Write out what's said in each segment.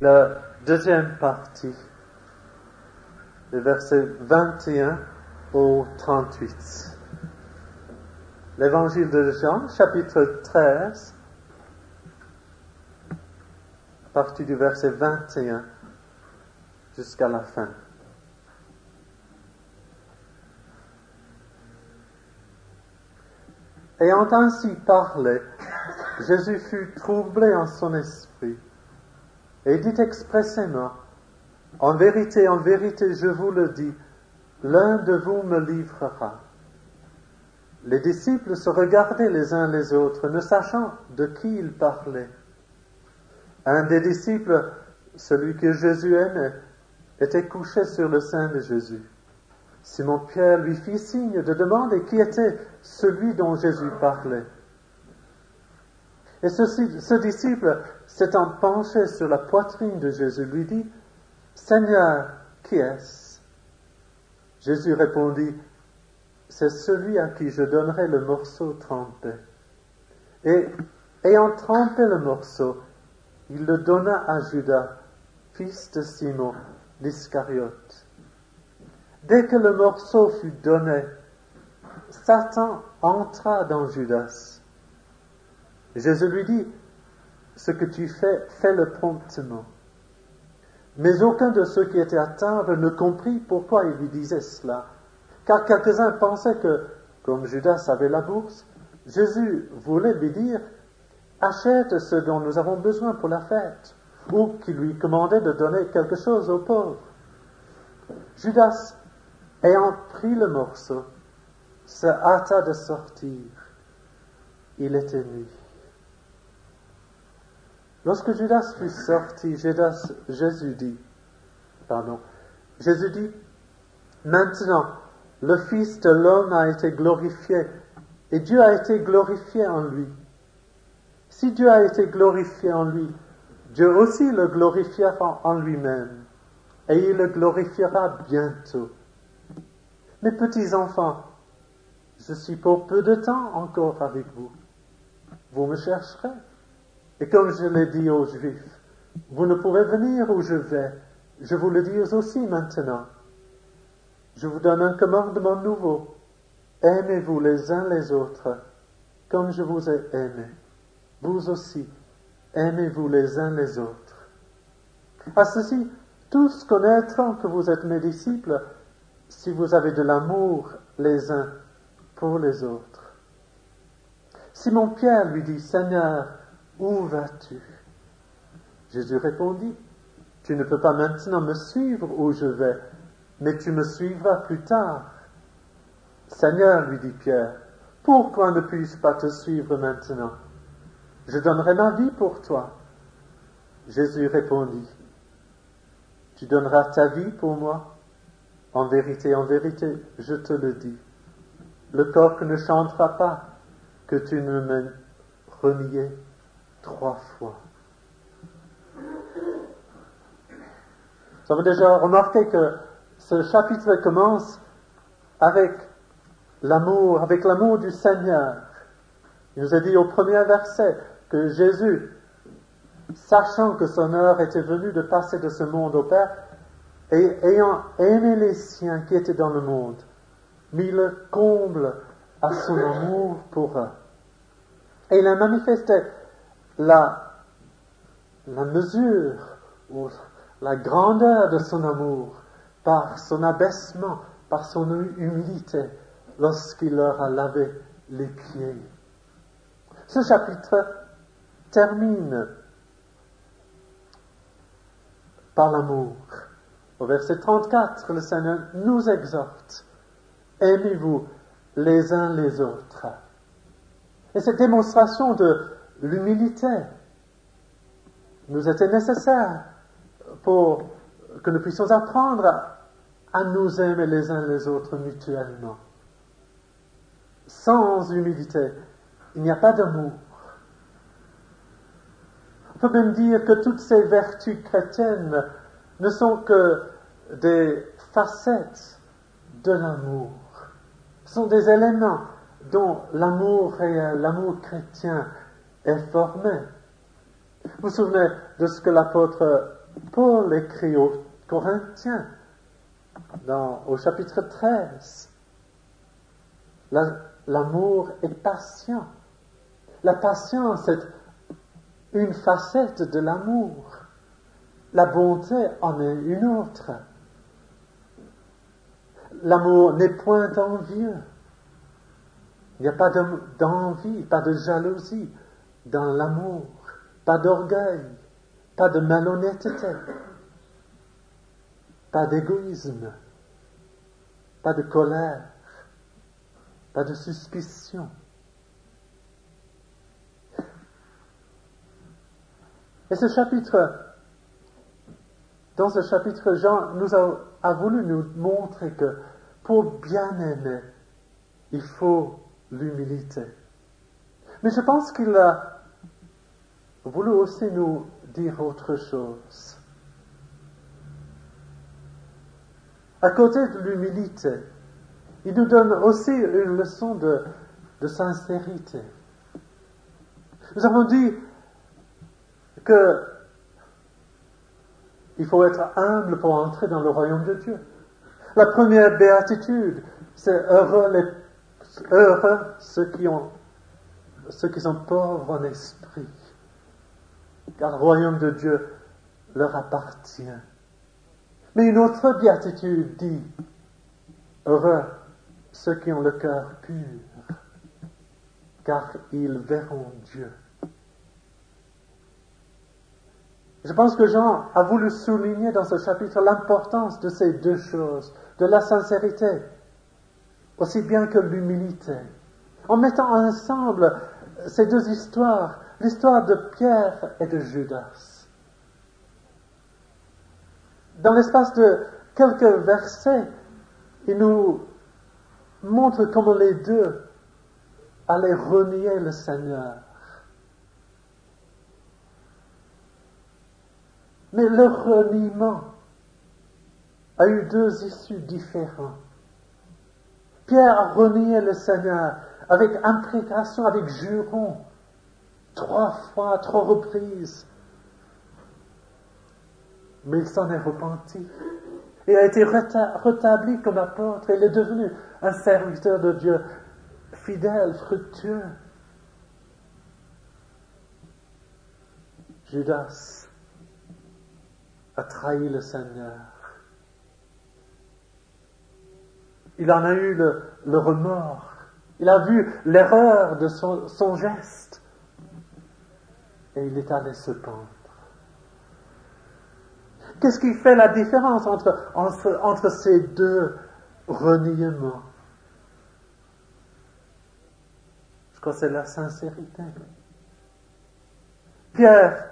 La deuxième partie, les versets 21 au 38. L'évangile de Jean, chapitre 13, à partir du verset 21 jusqu'à la fin. Ayant ainsi parlé, Jésus fut troublé en son esprit et dit expressément, en vérité, je vous le dis, l'un de vous me livrera. Les disciples se regardaient les uns les autres, ne sachant de qui ils parlaient. Un des disciples, celui que Jésus aimait, était couché sur le sein de Jésus. Simon-Pierre lui fit signe de demander qui était celui dont Jésus parlait. Et ce disciple, s'étant penché sur la poitrine de Jésus, lui dit, « Seigneur, qui est-ce » Jésus répondit, « C'est celui à qui je donnerai le morceau trempé. » Et ayant trempé le morceau, il le donna à Judas, fils de Simon, l'Iscariote. Dès que le morceau fut donné, Satan entra dans Judas. Jésus lui dit, « Ce que tu fais, fais-le promptement. » Mais aucun de ceux qui étaient à table ne comprit pourquoi il lui disait cela, car quelques-uns pensaient que, comme Judas avait la bourse, Jésus voulait lui dire, « Achète ce dont nous avons besoin pour la fête », ou qu'il lui commandait de donner quelque chose aux pauvres. Judas, ayant pris le morceau, se hâta de sortir. Il était nuit. Lorsque Judas fut sorti, Jésus dit, « Maintenant, le Fils de l'homme a été glorifié, et Dieu a été glorifié en lui. Si Dieu a été glorifié en lui, Dieu aussi le glorifiera en lui-même, et il le glorifiera bientôt. Mes petits enfants, je suis pour peu de temps encore avec vous. Vous me chercherez. Et comme je l'ai dit aux Juifs, vous ne pourrez venir où je vais. Je vous le dis aussi maintenant. Je vous donne un commandement nouveau. Aimez-vous les uns les autres, comme je vous ai aimés. Vous aussi, aimez-vous les uns les autres. À ceci, tous connaîtront que vous êtes mes disciples, si vous avez de l'amour les uns pour les autres. Simon-Pierre lui dit, « Seigneur, où vas-tu » Jésus répondit, « Tu ne peux pas maintenant me suivre où je vais, mais tu me suivras plus tard. » « Seigneur, lui dit Pierre, pourquoi ne puis-je pas te suivre maintenant ? Je donnerai ma vie pour toi. Jésus répondit, « Tu donneras ta vie pour moi ? En vérité, je te le dis. Le coq ne chantera pas que tu ne m'aies renié 3 fois. » Vous avez déjà remarqué que ce chapitre commence avec l'amour du Seigneur. Il nous a dit au premier verset que Jésus, sachant que son heure était venue de passer de ce monde au Père, et ayant aimé les siens qui étaient dans le monde, mit le comble à son amour pour eux. Et il a manifesté la mesure ou la grandeur de son amour par son abaissement, par son humilité, lorsqu'il leur a lavé les pieds. Ce chapitre termine par l'amour. Au verset 34, le Seigneur nous exhorte, « Aimez-vous les uns les autres. » Et cette démonstration de l'humilité nous était nécessaire pour que nous puissions apprendre à nous aimer les uns les autres mutuellement. Sans humilité, il n'y a pas d'amour. On peut même dire que toutes ces vertus chrétiennes ne sont que des facettes de l'amour. Ce sont des éléments dont l'amour réel, l'amour chrétien est formé. Vous vous souvenez de ce que l'apôtre Paul écrit aux Corinthiens, au chapitre 13, l'amour est patient. La patience est une facette de l'amour. La bonté en est une autre. L'amour n'est point envieux. Il n'y a pas d'envie, pas de jalousie dans l'amour, pas d'orgueil, pas de malhonnêteté, pas d'égoïsme, pas de colère, pas de suspicion. Et dans ce chapitre, Jean a voulu nous montrer que pour bien aimer, il faut l'humilité. Mais je pense qu'il a voulu aussi nous dire autre chose. À côté de l'humilité, il nous donne aussi une leçon de sincérité. Nous avons dit qu'il faut être humble pour entrer dans le royaume de Dieu. La première béatitude, c'est heureux ceux qui sont pauvres en esprit, car le royaume de Dieu leur appartient. Mais une autre béatitude dit, heureux ceux qui ont le cœur pur, car ils verront Dieu. Je pense que Jean a voulu souligner dans ce chapitre l'importance de ces deux choses, de la sincérité, aussi bien que l'humilité. En mettant ensemble ces deux histoires, l'histoire de Pierre et de Judas. Dans l'espace de quelques versets, il nous montre comment les deux allaient renier le Seigneur. Mais leur reniement a eu deux issues différentes. Pierre a renié le Seigneur avec imprécation, avec juron, 3 fois, 3 reprises. Mais il s'en est repenti. Il a été rétabli comme apôtre. Il est devenu un serviteur de Dieu fidèle, fructueux. Judas a trahi le Seigneur. Il en a eu le remords. Il a vu l'erreur de son geste. Et il est allé se pendre. Qu'est-ce qui fait la différence entre ces deux reniements? Je crois que c'est la sincérité. Pierre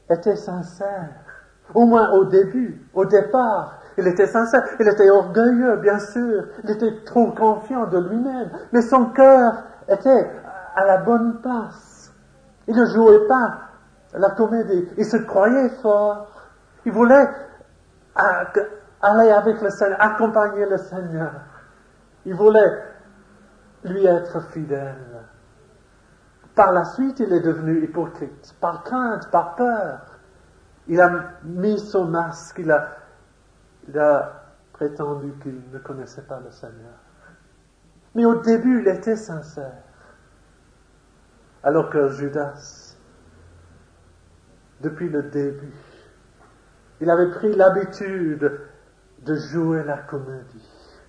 était sincère, au moins au début, au départ. Il était sincère, il était orgueilleux, bien sûr, il était trop confiant de lui-même, mais son cœur était à la bonne place. Il ne jouait pas la comédie, il se croyait fort, il voulait aller avec le Seigneur, accompagner le Seigneur, il voulait lui être fidèle. Par la suite, il est devenu hypocrite, par crainte, par peur. Il a mis son masque, il a prétendu qu'il ne connaissait pas le Seigneur. Mais au début, il était sincère. Alors que Judas, depuis le début, il avait pris l'habitude de jouer la comédie.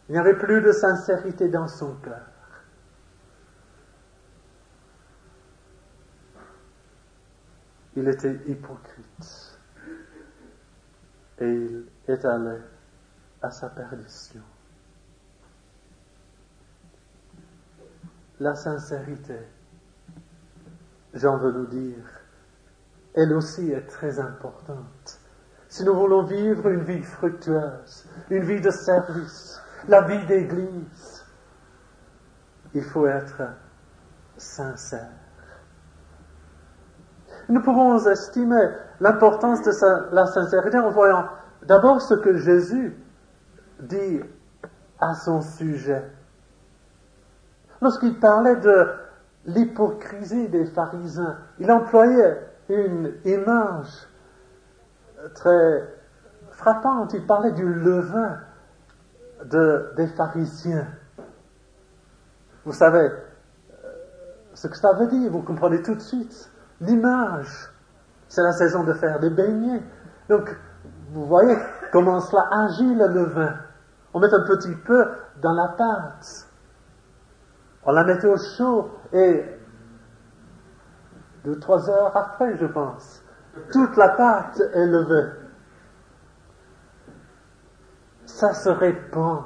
Il n'y avait plus de sincérité dans son cœur. Il était hypocrite. Et il est allé à sa perdition. La sincérité, Jean veut nous dire, elle aussi est très importante. Si nous voulons vivre une vie fructueuse, une vie de service, la vie d'Église, il faut être sincère. Nous pouvons estimer l'importance de la sincérité en voyant d'abord ce que Jésus dit à son sujet. Lorsqu'il parlait de l'hypocrisie des pharisiens, il employait une image très frappante. Il parlait du levain des pharisiens. Vous savez ce que ça veut dire, vous comprenez tout de suite. L'image, c'est la saison de faire des beignets. Donc, vous voyez comment cela agit le levain. On met un petit peu dans la pâte. On la met au chaud et 2-3 heures après, je pense, toute la pâte est levée. Ça se répand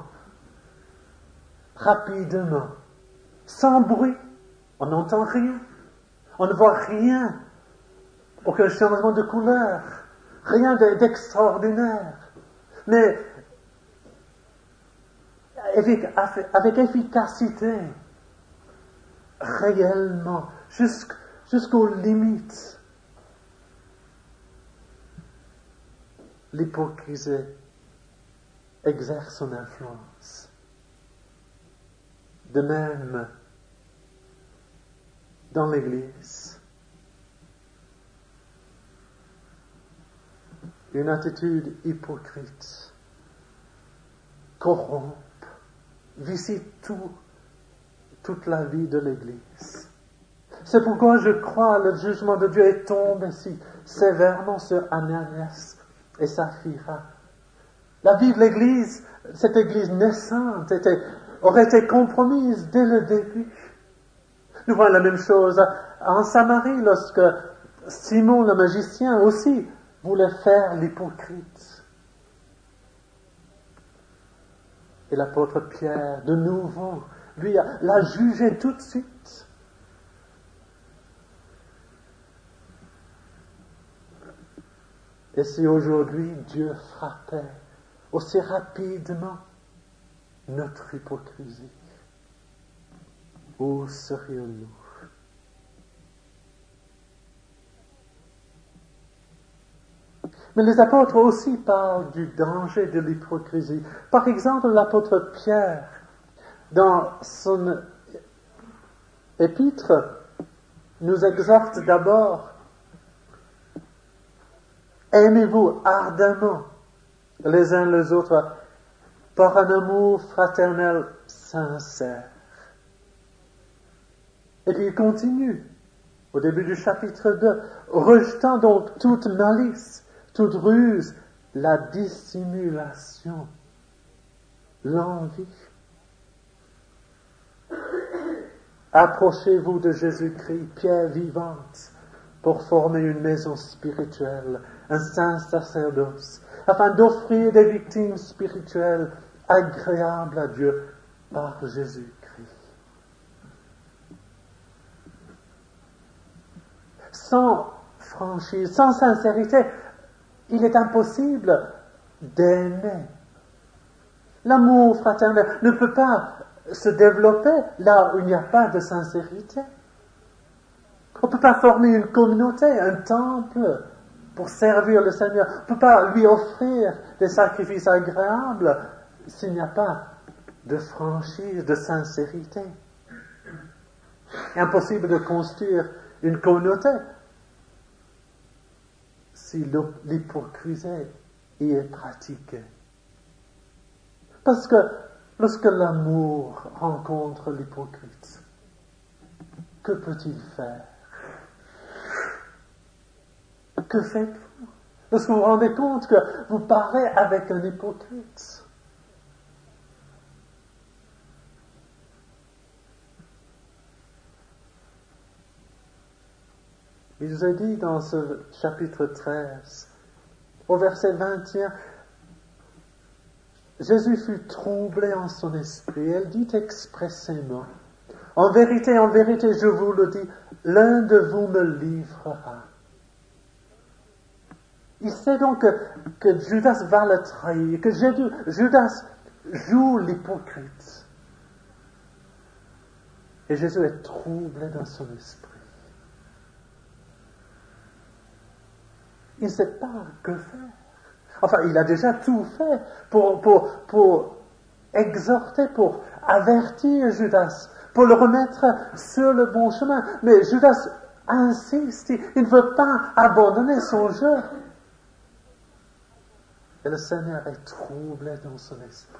rapidement, sans bruit. On n'entend rien. On ne voit rien. Aucun changement de couleur. Rien d'extraordinaire. Mais avec efficacité, réellement, jusqu'aux limites, l'hypocrisie exerce son influence. De même, dans l'Église, une attitude hypocrite corrompt, vicie toute la vie de l'Église. C'est pourquoi je crois que le jugement de Dieu est tombé si sévèrement sur Ananias et Saphira. La vie de l'Église, cette Église naissante, aurait été compromise dès le début. Nous voyons la même chose en Samarie, lorsque Simon le magicien aussi voulait faire l'hypocrite. Et l'apôtre Pierre, de nouveau, lui l'a jugé tout de suite. Et si aujourd'hui Dieu frappait aussi rapidement notre hypocrisie, où serions-nous? Mais les apôtres aussi parlent du danger de l'hypocrisie. Par exemple, l'apôtre Pierre, dans son épître, nous exhorte d'abord: aimez-vous ardemment les uns les autres par un amour fraternel sincère. Et puis il continue, au début du chapitre 2, rejetant donc toute malice, toute ruse, la dissimulation, l'envie. Approchez-vous de Jésus-Christ, pierre vivante, pour former une maison spirituelle, un saint sacerdoce, afin d'offrir des victimes spirituelles agréables à Dieu par Jésus-Christ. Sans franchise, sans sincérité, il est impossible d'aimer. L'amour fraternel ne peut pas se développer là où il n'y a pas de sincérité. On ne peut pas former une communauté, un temple pour servir le Seigneur. On ne peut pas lui offrir des sacrifices agréables s'il n'y a pas de franchise, de sincérité. Impossible de construire une communauté si l'hypocrisie y est pratiquée. Parce que lorsque l'amour rencontre l'hypocrite, que peut-il faire? Que faites-vous lorsque vous vous rendez compte que vous parlez avec un hypocrite? Il nous a dit dans ce chapitre 13, au verset 21, Jésus fut troublé en son esprit. Elle dit expressément: en vérité, je vous le dis, l'un de vous me livrera. Il sait donc que Judas va le trahir, que Judas joue l'hypocrite. Et Jésus est troublé dans son esprit. Il ne sait pas que faire. Enfin, il a déjà tout fait pour exhorter, pour avertir Judas, pour le remettre sur le bon chemin. Mais Judas insiste, il ne veut pas abandonner son jeu. Et le Seigneur est troublé dans son esprit.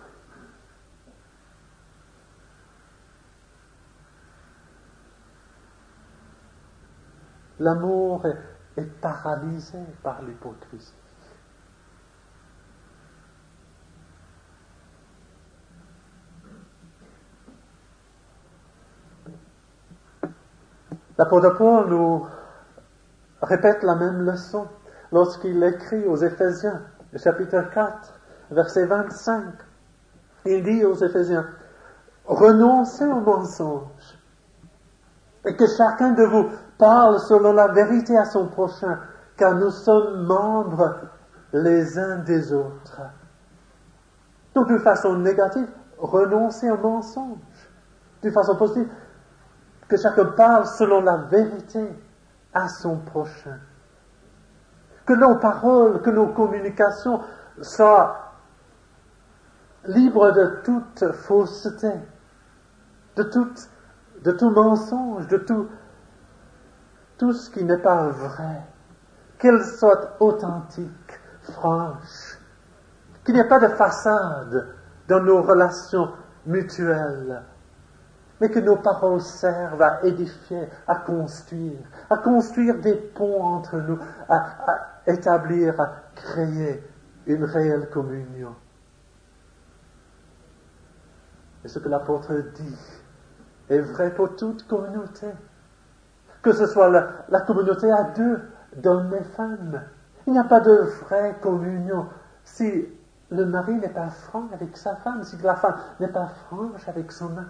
L'amour est paralysé par l'hypocrisie. L'apôtre Paul nous répète la même leçon lorsqu'il écrit aux Éphésiens, chapitre 4, verset 25. Il dit aux Éphésiens, « Renoncez au mensonge, et que chacun de vous parle selon la vérité à son prochain, car nous sommes membres les uns des autres. » Donc, d'une façon négative, renoncez au mensonge. D'une façon positive, que chacun parle selon la vérité à son prochain. Que nos paroles, que nos communications soient libres de toute fausseté, de tout mensonge, de tout ce qui n'est pas vrai. Qu'elles soient authentiques, franches. Qu'il n'y ait pas de façade dans nos relations mutuelles. Mais que nos paroles servent à édifier, à construire des ponts entre nous, à établir, à créer une réelle communion. Et ce que l'apôtre dit est vrai pour toute communauté. Que ce soit la communauté à deux, d'hommes et femmes. Il n'y a pas de vraie communion si le mari n'est pas franc avec sa femme, si la femme n'est pas franche avec son mari.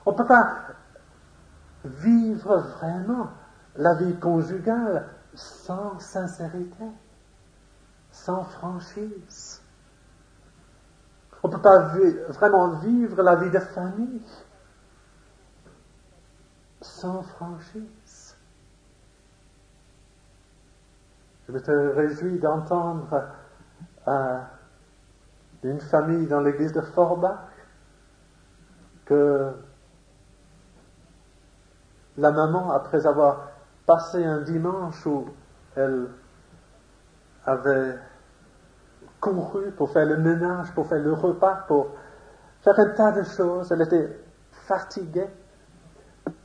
On ne peut pas vivre vraiment la vie conjugale sans sincérité, sans franchise. On ne peut pas vraiment vivre la vie de famille sans franchise. Je me réjouis d'entendre d'une famille dans l'église de Forbach que la maman, après avoir passé un dimanche où elle avait couru pour faire le ménage, pour faire le repas, pour faire un tas de choses, elle était fatiguée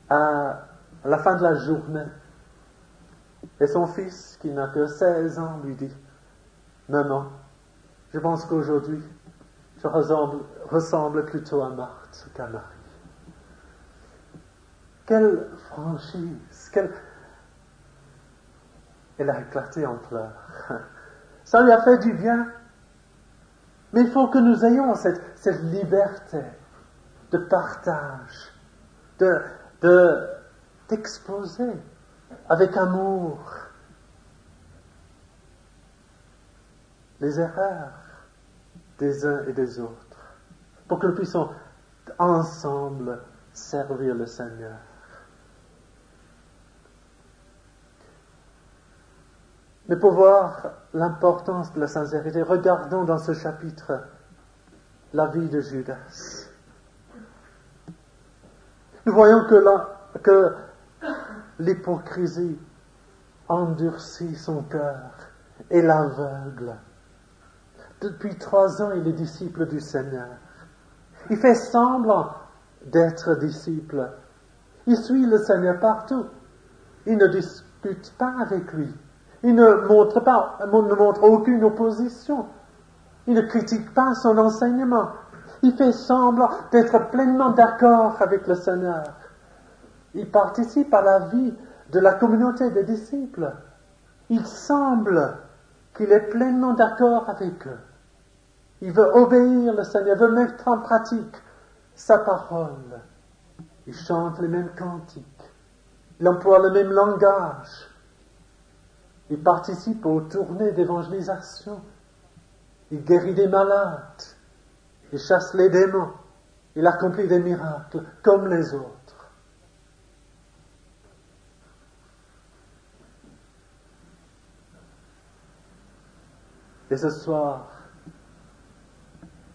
à la fin de la journée. Et son fils, qui n'a que 16 ans, lui dit, « Maman, je pense qu'aujourd'hui, je ressemble plutôt à Marthe qu'à Marie. » Quelle franchise, Elle a éclaté en pleurs. Ça lui a fait du bien. Mais il faut que nous ayons cette liberté de partage, d'exposer avec amour les erreurs des uns et des autres, pour que nous puissions ensemble servir le Seigneur. Mais pour voir l'importance de la sincérité, regardons dans ce chapitre la vie de Judas. Nous voyons que l'hypocrisie endurcit son cœur et l'aveugle. Depuis 3 ans, il est disciple du Seigneur. Il fait semblant d'être disciple. Il suit le Seigneur partout. Il ne discute pas avec lui. Il ne montre aucune opposition. Il ne critique pas son enseignement. Il fait semblant d'être pleinement d'accord avec le Seigneur. Il participe à la vie de la communauté des disciples. Il semble qu'il est pleinement d'accord avec eux. Il veut obéir le Seigneur, veut mettre en pratique sa parole. Il chante les mêmes cantiques. Il emploie le même langage. Il participe aux tournées d'évangélisation. Il guérit des malades. Il chasse les démons. Il accomplit des miracles comme les autres. Et ce soir,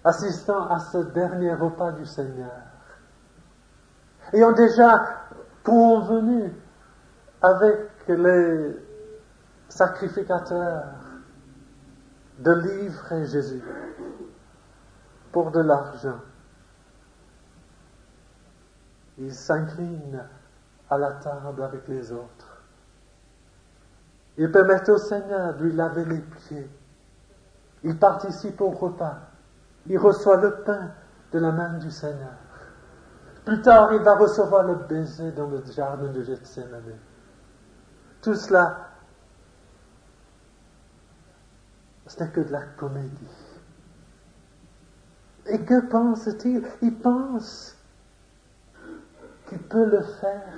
assistant à ce dernier repas du Seigneur, ayant déjà convenu avec les sacrificateurs de livrer Jésus pour de l'argent. Il s'incline à la table avec les autres. Il permet au Seigneur de lui laver les pieds. Il participe au repas. Il reçoit le pain de la main du Seigneur. Plus tard, il va recevoir le baiser dans le jardin de Gethsémane. Tout cela, ce n'est que de la comédie. Et que pense-t-il? Il pense qu'il peut le faire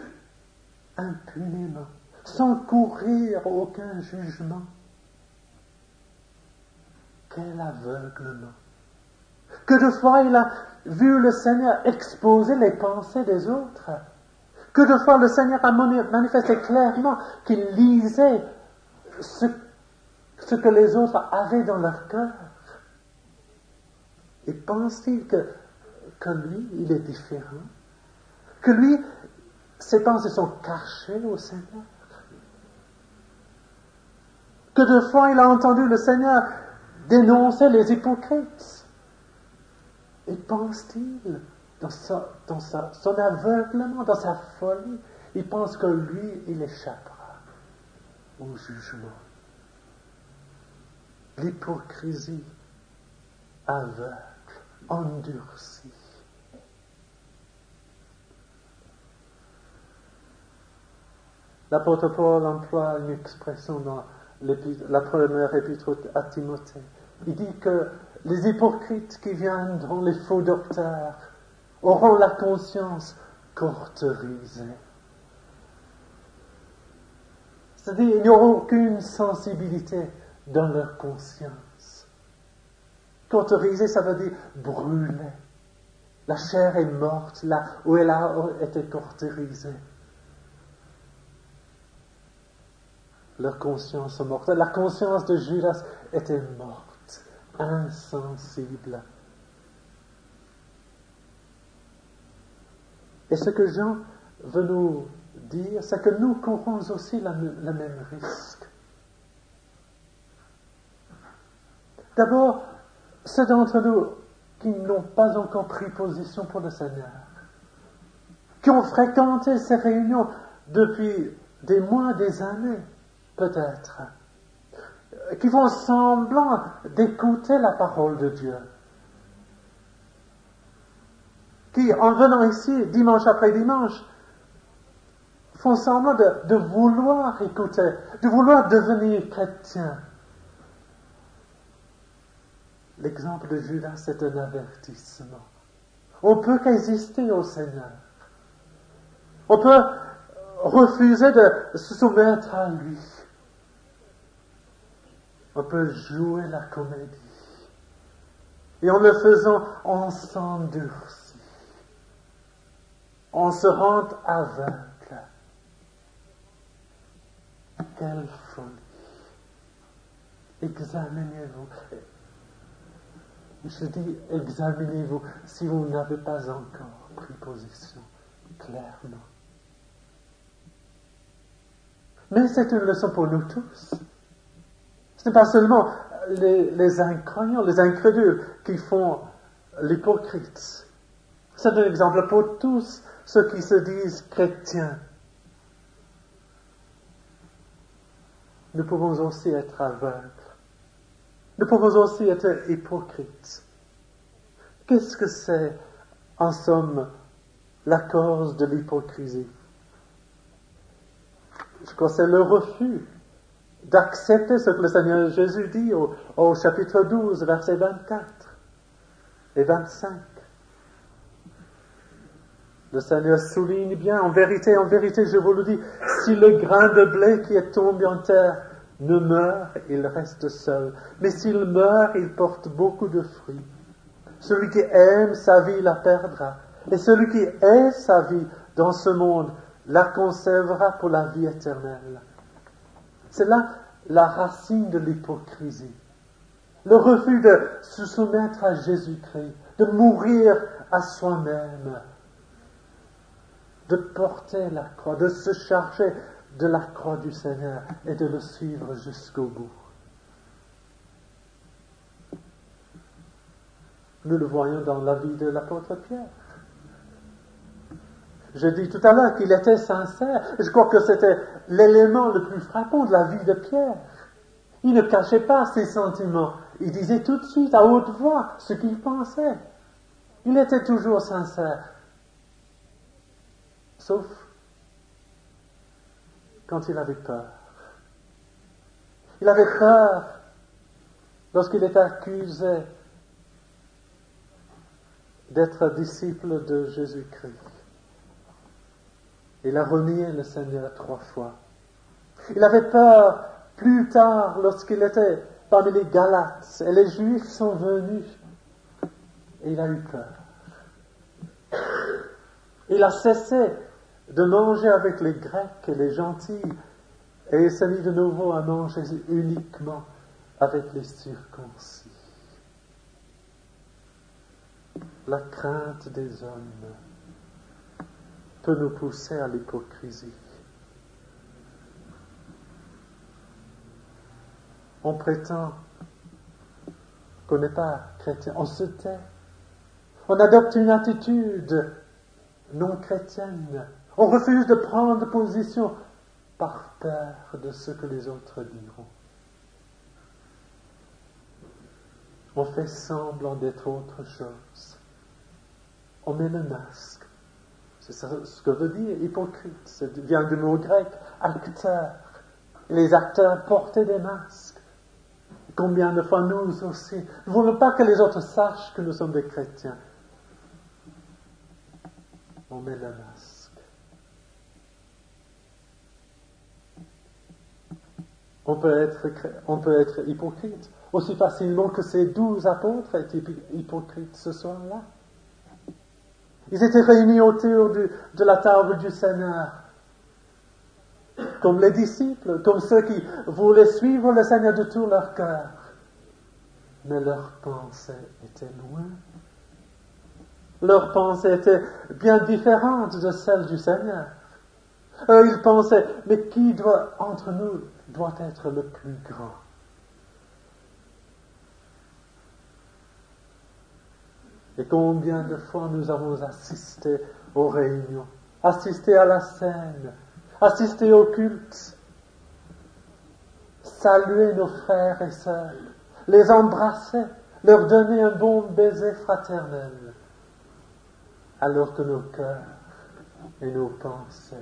impunément, sans courir aucun jugement. Quel aveuglement! Que de fois il a vu le Seigneur exposer les pensées des autres. Que de fois le Seigneur a manifesté clairement qu'il lisait ce que les autres avaient dans leur cœur. Et pense-t-il que lui, il est différent? Que lui, ses pensées sont cachées au Seigneur? Que de fois il a entendu le Seigneur dénoncer les hypocrites? Et pense-t-il, dans son aveuglement, dans sa folie, il pense que lui, il échappera au jugement. L'hypocrisie aveugle, endurcie. L'apôtre Paul emploie une expression dans la première épître à Timothée. Il dit que les hypocrites qui viendront, les faux docteurs, auront la conscience cauterisée. C'est-à-dire, il n'y aura aucune sensibilité dans leur conscience. Cauterisée, ça veut dire brûler. La chair est morte là où elle a été cauterisée. Leur conscience est morte. La conscience de Judas était morte, insensible. Et ce que Jean veut nous dire, c'est que nous courons aussi le même risque. D'abord, ceux d'entre nous qui n'ont pas encore pris position pour le Seigneur, qui ont fréquenté ces réunions depuis des mois, des années, peut-être, qui font semblant d'écouter la parole de Dieu, qui, en venant ici, dimanche après dimanche, font semblant de vouloir écouter, de vouloir devenir chrétien. L'exemple de Judas, c'est un avertissement. On peut résister au Seigneur. On peut refuser de se soumettre à lui. On peut jouer la comédie. Et en le faisant, on s'endurcit. On se rend aveugle. Quelle folie! Examinez-vous. Je dis, examinez-vous si vous n'avez pas encore pris position clairement. Mais c'est une leçon pour nous tous. Ce n'est pas seulement les incroyants, les incrédules qui font l'hypocrite. C'est un exemple pour tous ceux qui se disent chrétiens. Nous pouvons aussi être aveugles. Nous pouvons aussi être hypocrites. Qu'est-ce que c'est, en somme, la cause de l'hypocrisie? Je crois que c'est le refus d'accepter ce que le Seigneur Jésus dit au chapitre 12, versets 24 et 25. Le Seigneur souligne bien, en vérité, je vous le dis, si le grain de blé qui est tombé en terre ne meurt, il reste seul. Mais s'il meurt, il porte beaucoup de fruits. Celui qui aime sa vie la perdra. Et celui qui hait sa vie dans ce monde la conservera pour la vie éternelle. C'est là la racine de l'hypocrisie. Le refus de se soumettre à Jésus-Christ, de mourir à soi-même, de porter la croix, de se charger de la croix du Seigneur et de le suivre jusqu'au bout. Nous le voyons dans la vie de l'apôtre Pierre. Je dis tout à l'heure qu'il était sincère. Je crois que c'était l'élément le plus frappant de la vie de Pierre. Il ne cachait pas ses sentiments. Il disait tout de suite, à haute voix, ce qu'il pensait. Il était toujours sincère. Sauf quand il avait peur. Il avait peur lorsqu'il était accusé d'être disciple de Jésus-Christ. Il a renié le Seigneur 3 fois. Il avait peur plus tard lorsqu'il était parmi les Galates et les Juifs sont venus. Et il a eu peur. Il a cessé de manger avec les Grecs et les gentils et il s'est mis de nouveau à manger uniquement avec les circoncis. La crainte des hommes peut nous pousser à l'hypocrisie. On prétend qu'on n'est pas chrétien, on se tait, on adopte une attitude non chrétienne, on refuse de prendre position par peur de ce que les autres diront. On fait semblant d'être autre chose. On met le masque. C'est ça ce que veut dire hypocrite. Ça vient du mot grec, acteur. Les acteurs portaient des masques. Combien de fois nous aussi, nous ne voulons pas que les autres sachent que nous sommes des chrétiens. On met le masque. On peut être hypocrite aussi facilement que ces 12 apôtres étaient hypocrites ce soir-là. Ils étaient réunis autour de la table du Seigneur, comme les disciples, comme ceux qui voulaient suivre le Seigneur de tout leur cœur. Mais leur pensée était loin. Leur pensée était bien différente de celle du Seigneur. Eux, ils pensaient, mais qui entre nous doit être le plus grand? Et combien de fois nous avons assisté aux réunions, assisté à la scène, assisté au culte, saluer nos frères et sœurs, les embrasser, leur donner un bon baiser fraternel, alors que nos cœurs et nos pensées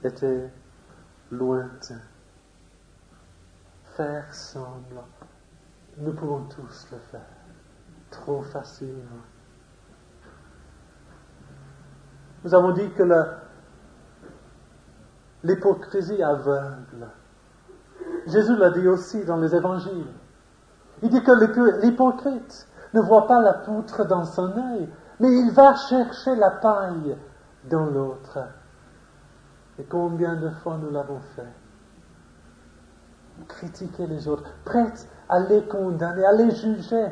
étaient lointains. Faire semblant, nous pouvons tous le faire. Trop facilement. Nous avons dit que l'hypocrisie aveugle. Jésus l'a dit aussi dans les évangiles. Il dit que l'hypocrite ne voit pas la poutre dans son œil, mais il va chercher la paille dans l'autre. Et combien de fois nous l'avons fait? Critiquer les autres, prêts à les condamner, à les juger,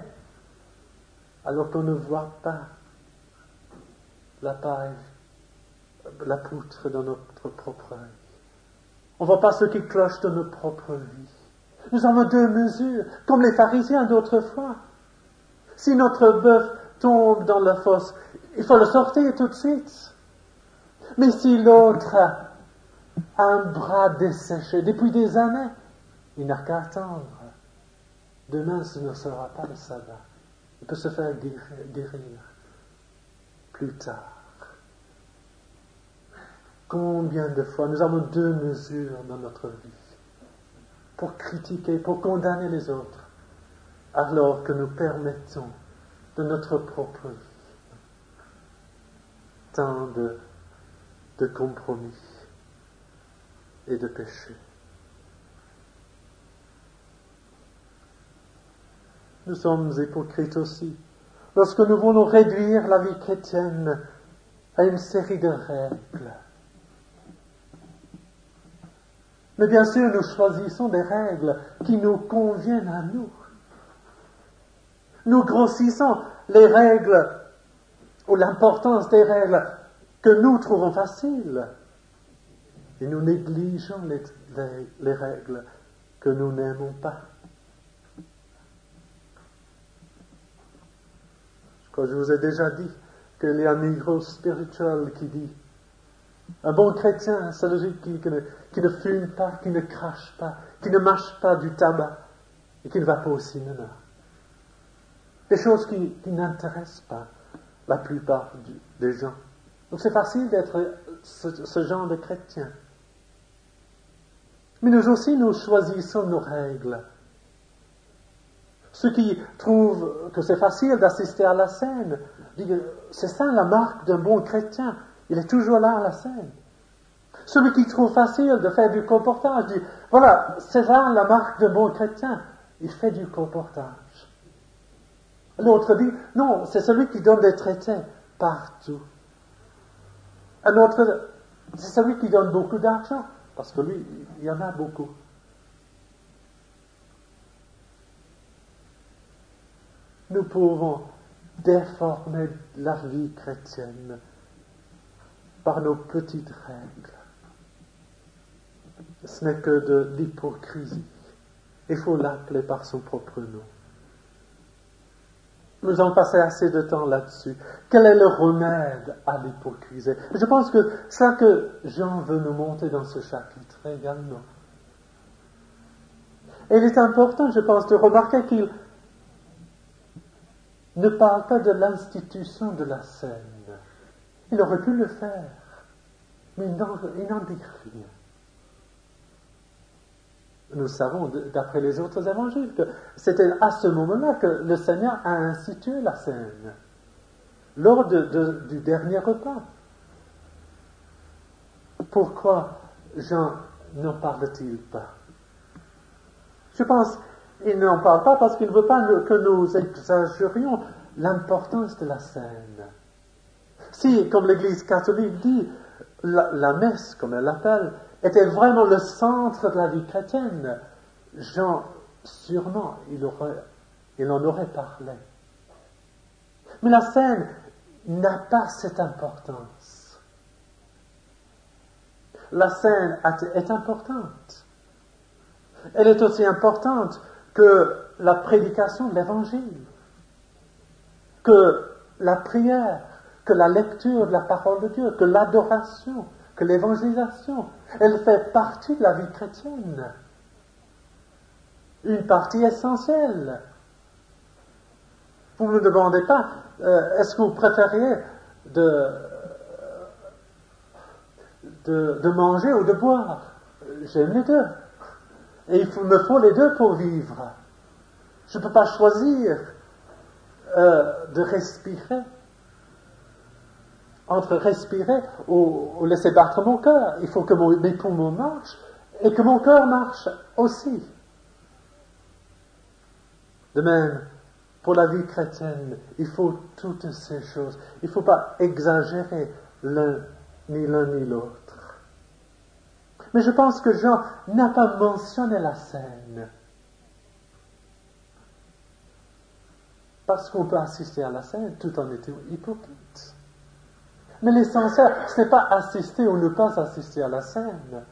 alors qu'on ne voit pas la paille, la poutre dans notre propre œil. On ne voit pas ce qui cloche dans notre propre vie. Nous avons 2 mesures, comme les pharisiens d'autrefois. Si notre bœuf tombe dans la fosse, il faut le sortir tout de suite. Mais si l'autre a un bras desséché depuis des années, il n'a qu'à attendre. Demain, ce ne sera pas le sabbat. Il peut se faire guérir plus tard. Combien de fois nous avons 2 mesures dans notre vie pour critiquer, pour condamner les autres, alors que nous permettons de notre propre vie tant de compromis et de péchés. Nous sommes hypocrites aussi lorsque nous voulons réduire la vie chrétienne à une série de règles. Mais bien sûr, nous choisissons des règles qui nous conviennent à nous. Nous grossissons les règles ou l'importance des règles que nous trouvons faciles. et nous négligeons les règles que nous n'aimons pas. Quand je vous ai déjà dit qu'il y a un niveau spirituel qui dit un bon chrétien, c'est celui qui ne fume pas, qui ne crache pas, qui ne mâche pas du tabac et qui ne va pas au cinéma. Des choses qui n'intéressent pas la plupart des gens. Donc c'est facile d'être ce genre de chrétien. Mais nous aussi, nous choisissons nos règles. Ceux qui trouvent que c'est facile d'assister à la scène, disent c'est ça la marque d'un bon chrétien. Il est toujours là à la scène. Celui qui trouve facile de faire du colportage dit voilà, c'est ça la marque d'un bon chrétien. Il fait du colportage. L'autre dit non, c'est celui qui donne des traités partout. Un autre, c'est celui qui donne beaucoup d'argent, parce que lui, il y en a beaucoup. Nous pouvons déformer la vie chrétienne par nos petites règles. Ce n'est que de l'hypocrisie. Il faut l'appeler par son propre nom. Nous avons passé assez de temps là-dessus. Quel est le remède à l'hypocrisie? Je pense que c'est ça que Jean veut nous montrer dans ce chapitre également. Et il est important, je pense, de remarquer qu'il ne parle pas de l'institution de la scène. Il aurait pu le faire, mais il n'en dit rien. Nous savons, d'après les autres évangiles, que c'était à ce moment-là que le Seigneur a institué la scène, lors du dernier repas. Pourquoi Jean n'en parle-t-il pas? Je pense qu'il n'en parle pas parce qu'il ne veut pas que nous exagérions l'importance de la scène. Si, comme l'Église catholique dit, la messe, comme elle l'appelle, était vraiment le centre de la vie chrétienne, Jean, sûrement, il en aurait parlé. Mais la scène n'a pas cette importance. La scène est importante. Elle est aussi importante que la prédication de l'Évangile, que la prière, que la lecture de la parole de Dieu, que l'adoration, que l'évangélisation. Elle fait partie de la vie chrétienne. Une partie essentielle. Vous ne me demandez pas, est-ce que vous préfériez de manger ou de boire? J'aime les deux. Et il me faut les deux pour vivre. Je ne peux pas choisir de respirer. Entre respirer ou laisser battre mon cœur. Il faut que mes poumons marchent et que mon cœur marche aussi. De même, pour la vie chrétienne, il faut toutes ces choses. Il ne faut pas exagérer l'un ni l'autre. Mais je pense que Jean n'a pas mentionné la scène. Parce qu'on peut assister à la scène tout en étant hypocrite. Mais l'essentiel, ce n'est pas assister ou ne pas assister à la scène.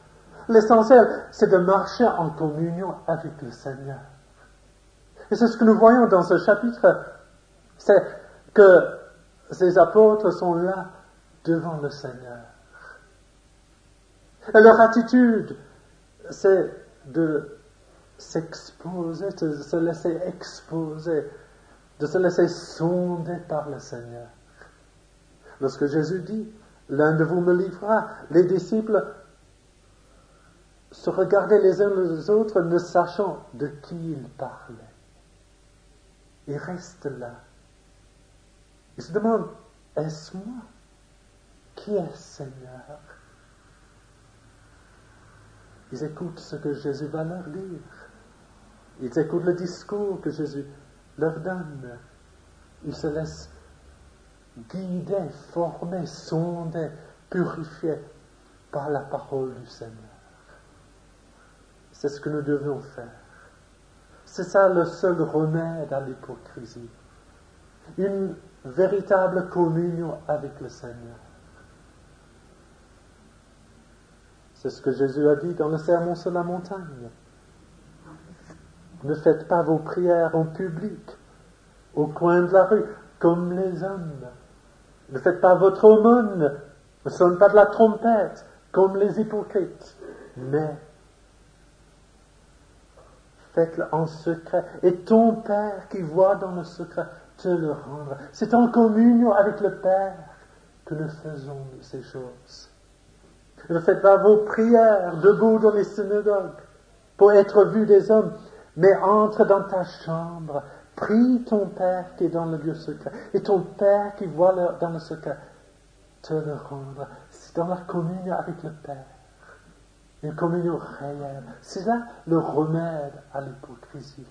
L'essentiel, c'est de marcher en communion avec le Seigneur. Et c'est ce que nous voyons dans ce chapitre. C'est que ces apôtres sont là devant le Seigneur. Et leur attitude, c'est de s'exposer, de se laisser exposer, de se laisser sonder par le Seigneur. Lorsque Jésus dit, l'un de vous me livrera, les disciples se regardaient les uns les autres, ne sachant de qui ils parlaient. Ils restent là. Ils se demandent, est-ce moi? Qui est Seigneur? Ils écoutent ce que Jésus va leur dire. Ils écoutent le discours que Jésus leur donne. Ils se laissent guider, former, sonder, purifier par la parole du Seigneur. C'est ce que nous devons faire. C'est ça le seul remède à l'hypocrisie. Une véritable communion avec le Seigneur. C'est ce que Jésus a dit dans le Sermon sur la montagne. Ne faites pas vos prières en public, au coin de la rue, comme les hommes. Ne faites pas votre aumône, ne sonne pas de la trompette, comme les hypocrites. Mais faites-le en secret. Et ton Père qui voit dans le secret te le rendra. C'est en communion avec le Père que nous faisons ces choses. Ne faites pas vos prières debout dans les synagogues pour être vus des hommes, mais entre dans ta chambre, prie ton Père qui est dans le lieu secret, et ton Père qui voit dans le secret te le rendra. C'est dans la communion avec le Père, une communion réelle. C'est là le remède à l'hypocrisie.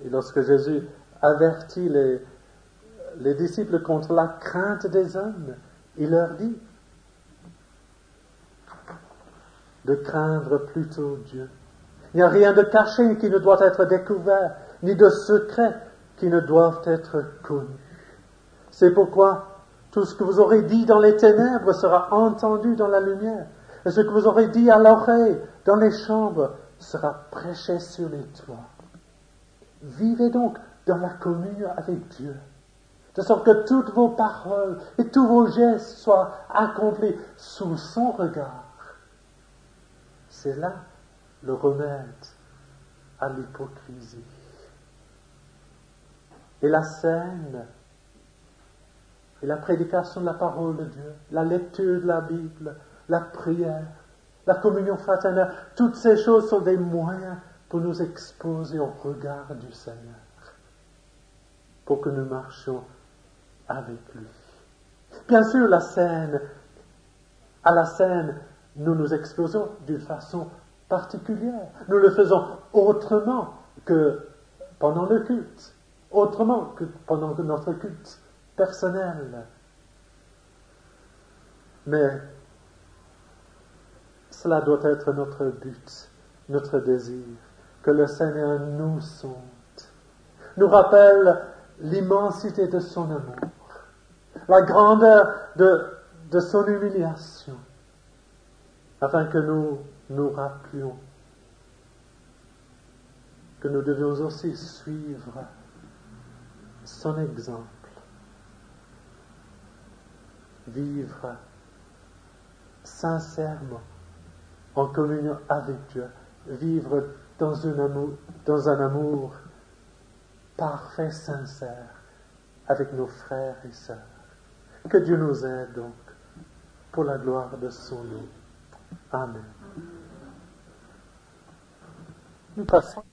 Et lorsque Jésus avertit les disciples contre la crainte des hommes, il leur dit de craindre plutôt Dieu. Il n'y a rien de caché qui ne doit être découvert, ni de secret qui ne doivent être connus. C'est pourquoi tout ce que vous aurez dit dans les ténèbres sera entendu dans la lumière, et ce que vous aurez dit à l'oreille dans les chambres sera prêché sur les toits. Vivez donc dans la communion avec Dieu, de sorte que toutes vos paroles et tous vos gestes soient accomplis sous son regard. C'est là le remède à l'hypocrisie. Et la scène, et la prédication de la parole de Dieu, la lecture de la Bible, la prière, la communion fraternelle, toutes ces choses sont des moyens pour nous exposer au regard du Seigneur, pour que nous marchions avec lui. Bien sûr, à la scène, nous nous exposons d'une façon particulière. Nous le faisons autrement que pendant le culte, autrement que pendant notre culte personnel. Mais cela doit être notre but, notre désir, que le Seigneur nous sonde, nous rappelle l'immensité de son amour, la grandeur de son humiliation, afin que nous nous rappelions que nous devions aussi suivre son exemple, vivre sincèrement en communion avec Dieu, vivre dans un amour parfait, sincère, avec nos frères et sœurs. Que Dieu nous aide donc, pour la gloire de son nom. Amen. Nous passons.